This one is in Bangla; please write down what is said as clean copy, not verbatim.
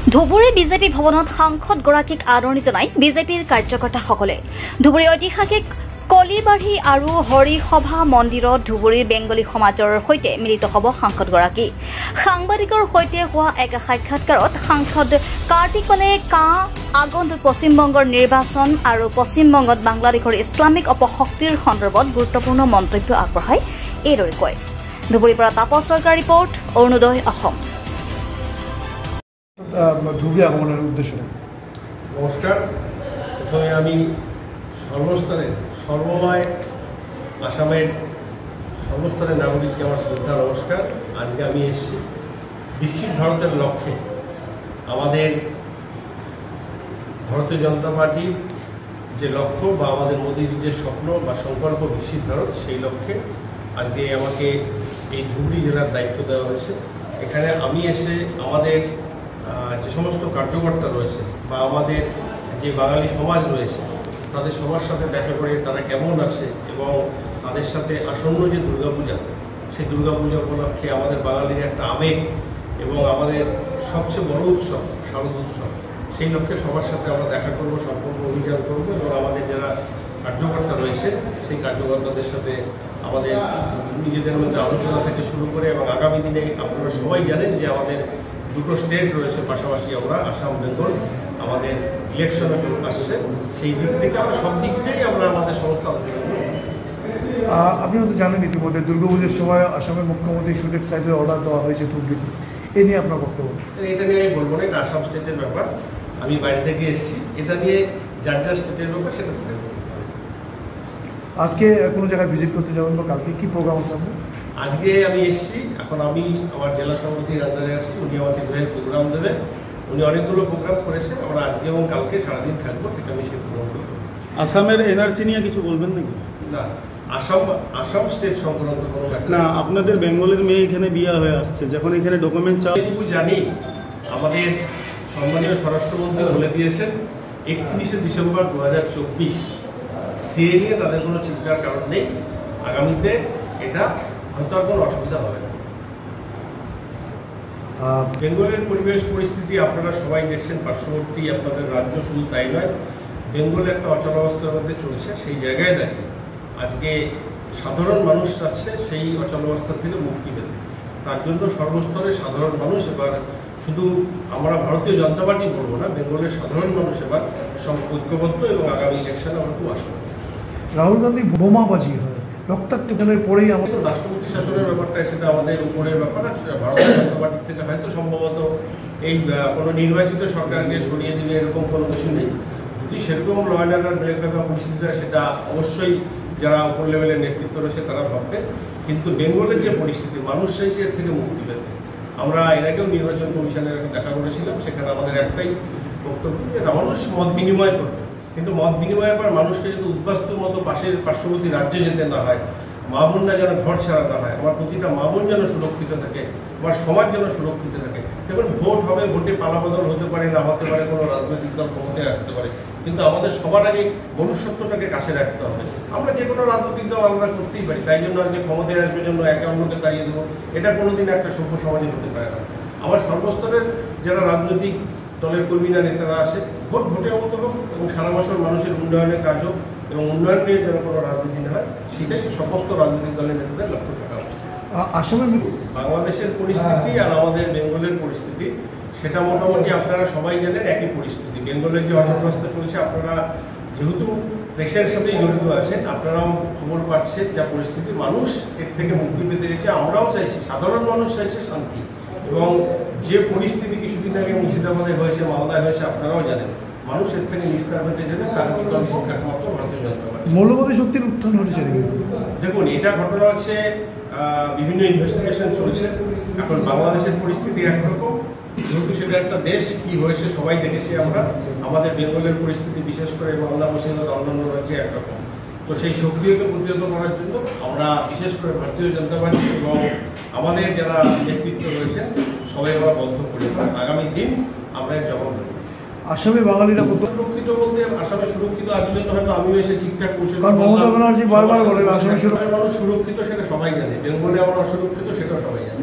ধুবুৰী বিজেপি ভৱনত সাংসদগৰাকীক আদৰণি জনাই বিজেপিৰ কাৰ্যকৰ্তাসকলে। ধুবুৰী ঐতিহাসিক কলিবাৰী আৰু হৰিসভা মন্দিৰত ধুবুৰীৰ বেংগলী সমাজৰ সৈতে মিলিত হ'ব সাংসদগৰাকী। সাংবাদিকৰ সৈতে হোৱা এক সাক্ষাৎকাৰত সাংসদ কাৰ্তিকলে আগন্তুক পশ্চিমবংগৰ নিৰ্বাচন আৰু পশ্চিমবংগত বাংলাদেশৰ ইছলামিক অপশক্তিৰ সন্দৰ্ভত গুৰুত্বপূৰ্ণ মন্তব্য আগবঢ়াই এইদৰে কয়। ধুবুৰীৰ পৰা তাপস চৰকাৰ ৰিপৰ্ট, অৰুণোদয় অসম। ধুবুৰী আগমনের উদ্দেশ্য। নমস্কার। প্রথমে আমি সর্বস্তরের সর্বময় আসামের সর্বস্তরের নাগরিককে আমার শ্রদ্ধা নমস্কার। আজকে আমি এসেছি বিকশিত ভারতের লক্ষ্যে আমাদের ভারতীয় জনতা পার্টির যে লক্ষ্য বা আমাদের মোদীজির যে স্বপ্ন বা সংকল্প বিকশিত ভারত, সেই লক্ষ্যে আজকে আমাকে এই ধুবুরী জেলার দায়িত্ব দেওয়া হয়েছে। এখানে আমি এসে আমাদের যে সমস্ত কার্যকর্তা রয়েছে বা আমাদের যে বাঙালি সমাজ রয়েছে তাদের সবার সাথে দেখা করে তারা কেমন আছে এবং তাদের সাথে আসন্ন যে দুর্গাপূজা, সেই দুর্গাপূজা উপলক্ষে আমাদের বাঙালির একটা আবেগ এবং আমাদের সবচেয়ে বড় উৎসব শারদ উৎসব, সেই লক্ষ্যে সবার সাথে আমরা দেখা করব, সম্পর্ক অভিযান করব এবং আমাদের যারা কার্যকর্তা রয়েছে সেই কার্যকর্তাদের সাথে আমাদের নিজেদের মধ্যে আলোচনা থেকে শুরু করে এবং আগামী দিনে আপনারা সবাই জানেন যে আমাদের দুটো স্টেট রয়েছে পাশাপাশি, আমরা আসাম বেঙ্গল, আমাদের ইলেকশনও চলে আসছে, সেই দিক থেকে আমরা সব দিক থেকেই আমরা আমাদের সমস্ত আলোচনা করব। আপনি হয়তো জানেন ইতিমধ্যে দুর্গাপুজোর সময় আসামের মুখ্যমন্ত্রী শুটের সাইডের অর্ডার দেওয়া হয়েছে ধুবড়ীতে, এ নিয়ে আপনার বক্তব্য? এটা নিয়ে আমি বলবো না, এটা আসাম স্টেটের ব্যাপার, আমি বাইরে থেকে এসেছি, এটা নিয়ে যার যার স্টেটের ব্যাপার সেটা ধরে। আজকে কোনো জায়গায় ভিজিট করতে যাবেন বা কালকে কী প্রোগ্রাম আছে আপনার? আজকে আমি এসেছি, এখন আমি আমার জেলা সভাপতির আন্ডারে আছি, উনি আমাকে প্রোগ্রাম দেবেন, উনি অনেকগুলো প্রোগ্রাম করেছে, আমরা আজকে এবং কালকে সারাদিন থাকবো, থেকে আমি সেই প্রোগ্রামগুলো। আসামের এনআরসি নিয়ে কিছু বলবেন নাকি? না, আসাম স্টেট সংক্রান্ত কোনো ব্যাপার না। আপনাদের বেঙ্গলের মেয়ে এখানে বিয়ে হয়ে আসছে, যখন এখানে ডকুমেন্ট চাও, এটুকু জানি আমাদের সম্মানীয় স্বরাষ্ট্রমন্ত্রী বলে দিয়েছেন 31শে ডিসেম্বর 2024 সিএ নিয়ে তাদের কোনো চিন্তার কারণ নেই। আগামীতে এটা হয়তো আর কোনো অসুবিধা হবে না। বেঙ্গলের পরিবেশ পরিস্থিতি আপনারা সবাই দেখছেন, পার্শ্ববর্তী আপনাদের রাজ্য শুধু তাই নয়, বেঙ্গলে একটা অচলাবস্থার মধ্যে চলছে। সেই জায়গায় দাঁড়িয়ে আজকে সাধারণ মানুষ চাচ্ছে সেই অচলাবস্থা থেকে মুক্তি পেতে। তার জন্য সর্বস্তরে সাধারণ মানুষ এবার, শুধু আমরা ভারতীয় জনতা পার্টি বলবো না, বেঙ্গলের সাধারণ মানুষ এবার সব ঐক্যবদ্ধ এবং আগামী ইলেকশনে আমরা খুব আশা করি। রাহুল গান্ধী বোমাবাজি হয়, রক্তাক্ত কেনের পরেই আমাদের রাষ্ট্রপতি শাসনের ব্যাপারটা সেটা আমাদের উপরের ব্যাপার। ভারতীয় জনতা পার্টির থেকে হয়তো সম্ভবত এই কোনো নির্বাচিত সরকারকে সরিয়ে দিলে এরকম কোনো কিছু নেই। যদি সেরকম ল অ্যান্ড অর্ডার ব্রেক থাকা পরিস্থিতি হয়, সেটা অবশ্যই যারা উপর লেভেলের নেতৃত্ব রয়েছে তারা ভাববে। কিন্তু বেঙ্গলের যে পরিস্থিতি, মানুষ চাইছে এর থেকে মুক্তি পেতে। আমরা এর আগেও নির্বাচন কমিশনের দেখা করেছিলাম, সেখানে আমাদের একটাই বক্তব্য যে মানুষ মত বিনিময় করবে, কিন্তু মত বিনিময়ের পর মানুষকে যদি উদ্বাস্তুর মতো পার্শ্ববর্তী রাজ্যে যেতে না হয়, মা বোনরা যেন ঘর ছাড়া না হয়, আমার প্রতিটা মা বোন যেন সুরক্ষিত থাকে, আমার সমাজ যেন সুরক্ষিত থাকে। দেখুন, ভোট হবে, ভোটে পালাবদল হতে পারে, না হতে পারে, কোনো রাজনৈতিক দল ক্ষমতায় আসতে পারে, কিন্তু আমাদের সবার আগে মনুষ্যত্বটাকে কাছে রাখতে হবে। আমরা যে কোনো রাজনৈতিক দল আলাদা করতেই পারি, তাই জন্য আজকে ক্ষমতায় আসবে জন্য একে অন্যকে তাড়িয়ে দেবো, এটা কোনোদিন একটা সভ্য সমাজে হতে পারে না। আমার সর্বস্তরের যারা রাজনৈতিক দলের কর্মীরা নেতারা আছে, ভোটের মতো হোক এবং সারা বছর মানুষের উন্নয়নের কাজ হোক এবং উন্নয়ন নিয়ে যেন কোনো রাজনীতি না হয়, সেটাই সমস্ত রাজনৈতিক দলের নেতাদের লক্ষ্য থাকা উচিত। আসামের বাংলাদেশের পরিস্থিতি আর আমাদের বেঙ্গলের পরিস্থিতি সেটা মোটামুটি আপনারা সবাই জানেন একই পরিস্থিতি। বেঙ্গলের যে অচলাবস্থা চলছে, আপনারা যেহেতু প্রেসের সাথেই জড়িত আছেন, আপনারাও খবর পাচ্ছেন যা পরিস্থিতি, মানুষ এর থেকে মুক্তি পেতে গেছে। আমরাও চাইছি, সাধারণ মানুষ চাইছে শান্তি, এবং যে পরিস্থিতি কিছুদিন আগে মুর্শিদাবাদে হয়েছে, মালদায় হয়েছে, আপনারাও জানেন, মানুষ এর থেকে নিস্তার পেতে চেয়েছে। তার বিকল্প একমাত্র ভারতীয় জনতা পার্টি। মৌলবাদী শক্তির উত্থান ঘটেছে। দেখুন, এটা ঘটনা হচ্ছে, বিভিন্ন ইনভেস্টিগেশন চলছে। এখন বাংলাদেশের পরিস্থিতি একরকম, যেহেতু সেটা একটা দেশ, কি হয়েছে সবাই দেখেছি আমরা। আমাদের বেঙ্গলের পরিস্থিতি, বিশেষ করে মালদা মুর্শিদাবাদ অন্যান্য রাজ্যে একরকম। তো সেই সক্রিয়কে প্রতিহত করার জন্য আমরা বিশেষ করে ভারতীয় জনতা পার্টি এবং আমাদের যারা নেতৃত্ব রয়েছে সবাই আমরা বদ্ধ করি। আগামী দিন আমরা এর জবাব দেব। আসামে বাঙালিরা সুরক্ষিত বলতে আসামে সুরক্ষিত আসবে তো হয়তো আমিও এসে ঠিকঠাক কৌশল, কারণ মমতা ব্যানার্জি বারবার বলে আসামে মানুষ সুরক্ষিত, সেটা সবাই জানে। বেঙ্গলে আমরা অসুরক্ষিত, সেটাও সবাই জানে।